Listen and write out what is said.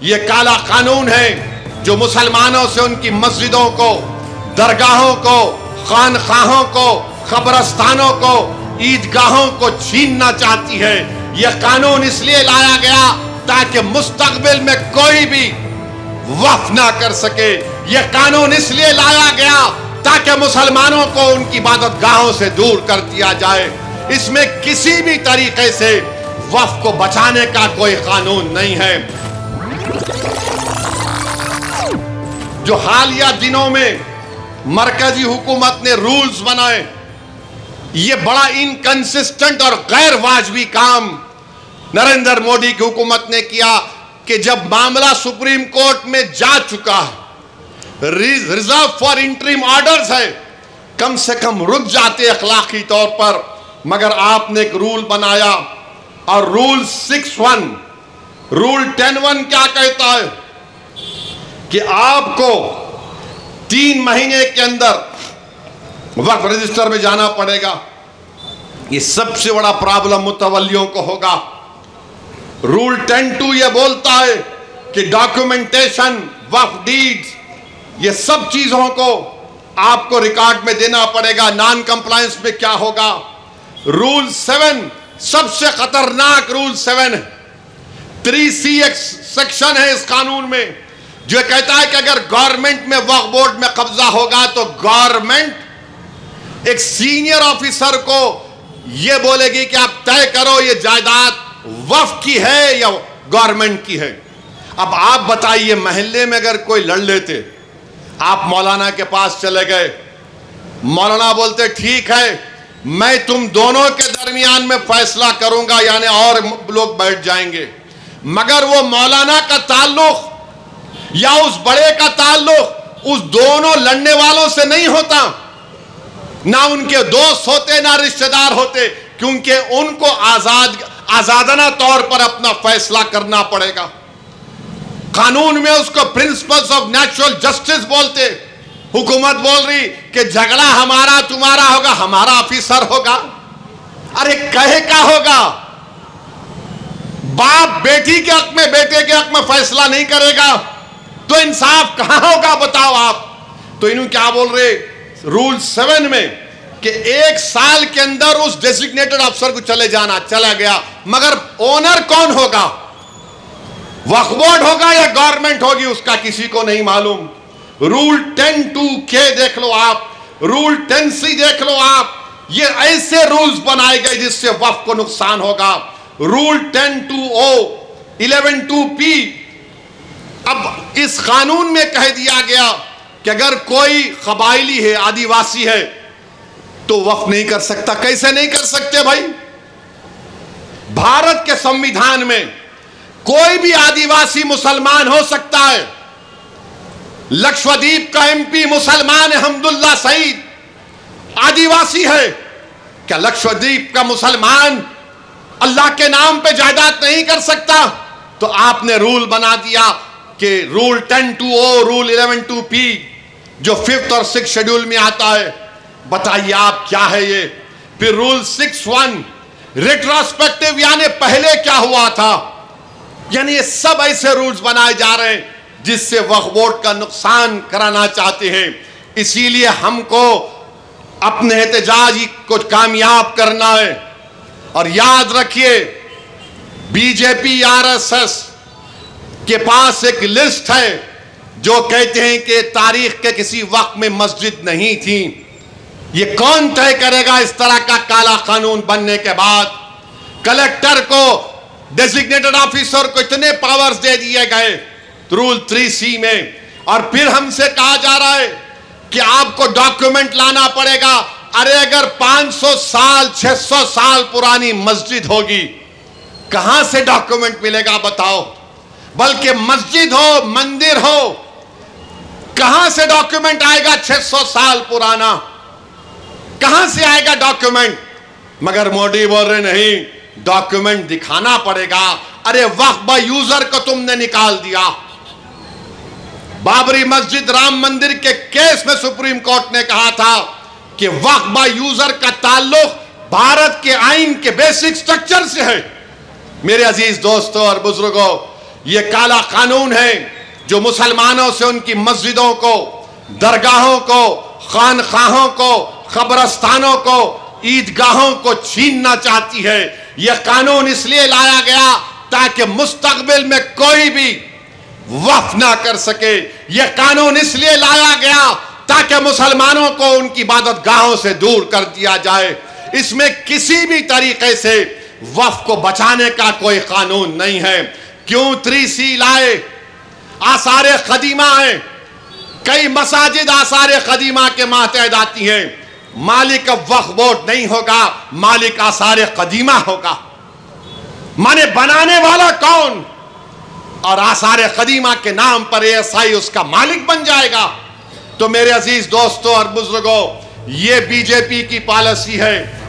ये काला कानून है जो मुसलमानों से उनकी मस्जिदों को, दरगाहों को, खानखाहों को, कब्रस्तानों को, ईदगाहों को छीनना चाहती है। यह कानून इसलिए लाया गया ताकि मुस्तकबिल में कोई भी वक्फ ना कर सके। यह कानून इसलिए लाया गया ताकि मुसलमानों को उनकी इबादतगाहों से दूर कर दिया जाए। इसमें किसी भी तरीके से वक्फ को बचाने का कोई कानून नहीं है। जो हालिया दिनों में मरकजी हुकूमत ने रूल्स बनाए, यह बड़ा इनकंसिस्टेंट और गैर वाजबी काम नरेंद्र मोदी की हुकूमत ने किया कि जब मामला सुप्रीम कोर्ट में जा चुका है, रिजर्व फॉर इंटरिम ऑर्डर्स है, कम से कम रुक जाते अखलाकी तौर पर। मगर आपने एक रूल बनाया और रूल 6(1) रूल 10(1) क्या कहता है कि आपको 3 महीने के अंदर वक्फ रजिस्टर में जाना पड़ेगा। ये सबसे बड़ा प्रॉब्लम मुतवल्लियों को होगा। रूल 10(2) यह बोलता है कि डॉक्यूमेंटेशन, वक्फ डीड्स, ये सब चीजों को आपको रिकॉर्ड में देना पड़ेगा। नॉन कंप्लायंस में क्या होगा? रूल 7 सबसे खतरनाक रूल 7 है। 3C एक सेक्शन है इस कानून में जो कहता है कि अगर गवर्नमेंट में वक्फ बोर्ड में कब्जा होगा तो गवर्नमेंट एक सीनियर ऑफिसर को यह बोलेगी कि आप तय करो ये जायदाद वक्फ की है या गवर्नमेंट की है। अब आप बताइए, मोहल्ले में अगर कोई लड़ लेते, आप मौलाना के पास चले गए, मौलाना बोलते ठीक है मैं तुम दोनों के दरमियान में फैसला करूंगा, यानी और लोग बैठ जाएंगे, मगर वो मौलाना का ताल्लुक या उस बड़े का ताल्लुक उस दोनों लड़ने वालों से नहीं होता, ना उनके दोस्त होते ना रिश्तेदार होते, क्योंकि उनको आजादाना तौर पर अपना फैसला करना पड़ेगा। कानून में उसको प्रिंसिपल्स ऑफ नेचुरल जस्टिस बोलते। हुकूमत बोल रही कि झगड़ा हमारा तुम्हारा होगा, हमारा ऑफिसर होगा। अरे कहे क्या होगा? बाप बेटी के हक में, बेटे के हक में फैसला नहीं करेगा तो इंसाफ कहां होगा बताओ आप। तो इन्होंने क्या बोल रहे रूल 7 में कि 1 साल के अंदर उस डेजिग्नेटेड अफसर को चला गया, मगर ओनर कौन होगा? वक्फ बोर्ड होगा या गवर्नमेंट होगी, उसका किसी को नहीं मालूम। रूल 10(2) देख लो आप, रूल 10(C) देख लो आप। ये ऐसे रूल्स बनाए गए जिससे वक्फ को नुकसान होगा। Rule 10(2)O, 11(2)P। अब इस कानून में कह दिया गया कि अगर कोई कबायली है, आदिवासी है, तो वक्फ नहीं कर सकता। कैसे नहीं कर सकते भाई? भारत के संविधान में कोई भी आदिवासी मुसलमान हो सकता है। लक्षद्वीप का MP मुसलमान है, हमदुल्ला सईद आदिवासी है। क्या लक्षद्वीप का मुसलमान अल्लाह के नाम पे जायदाद नहीं कर सकता? तो आपने रूल बना दिया कि रूल 10(2)O, रूल 11(2)P जो 5th और 6th शेड्यूल में आता है। बताइए आप क्या है ये? फिर रूल 6(1) रेट्रोस्पेक्टिव, यानी पहले क्या हुआ था। यानी ये सब ऐसे रूल्स बनाए जा रहे हैं जिससे वक्फ बोर्ड का नुकसान कराना चाहते हैं। इसीलिए हमको अपने एहतजाज को कामयाब करना है। और याद रखिए, बीजेपी RSS के पास एक लिस्ट है जो कहते हैं कि तारीख के किसी वक्त में मस्जिद नहीं थी। ये कौन तय करेगा? इस तरह का काला कानून बनने के बाद कलेक्टर को, डेजिग्नेटेड ऑफिसर को इतने पावर्स दे दिए गए रूल 3C में। और फिर हमसे कहा जा रहा है कि आपको डॉक्यूमेंट लाना पड़ेगा। अरे अगर 500 साल 600 साल पुरानी मस्जिद होगी, कहां से डॉक्यूमेंट मिलेगा बताओ? बल्कि मस्जिद हो, मंदिर हो, कहां से डॉक्यूमेंट आएगा? 600 साल पुराना कहां से आएगा डॉक्यूमेंट? मगर मोदी बोल रहे नहीं, डॉक्यूमेंट दिखाना पड़ेगा। अरे वक्फ बाय यूजर को तुमने निकाल दिया। बाबरी मस्जिद, राम मंदिर के केस में सुप्रीम कोर्ट ने कहा था कि वक्फ बाय यूजर का ताल्लुक भारत के आईन के बेसिक स्ट्रक्चर से है। मेरे अजीज दोस्तों और बुजुर्गों, ये काला कानून है जो मुसलमानों से उनकी मस्जिदों को, दरगाहों को, खानखाहों को, कब्रस्तानों को, ईदगाहों को छीनना चाहती है। यह कानून इसलिए लाया गया ताकि मुस्तकबिल में कोई भी वक्फ ना कर सके। यह कानून इसलिए लाया गया ताकि मुसलमानों को उनकी इबादतगाहों से दूर कर दिया जाए। इसमें किसी भी तरीके से वक्फ को बचाने का कोई कानून नहीं है। क्यों 3C लाए? आसार कदीमा है, कई मसाजिद आसार कदीमा के मातहत आती हैं। मालिक वक्फ बोर्ड नहीं होगा, मालिक आसार कदीमा होगा। माने बनाने वाला कौन? और आसार कदीमा के नाम पर ASI उसका मालिक बन जाएगा। तो मेरे अजीज दोस्तों और बुजुर्गों, ये बीजेपी की पॉलिसी है।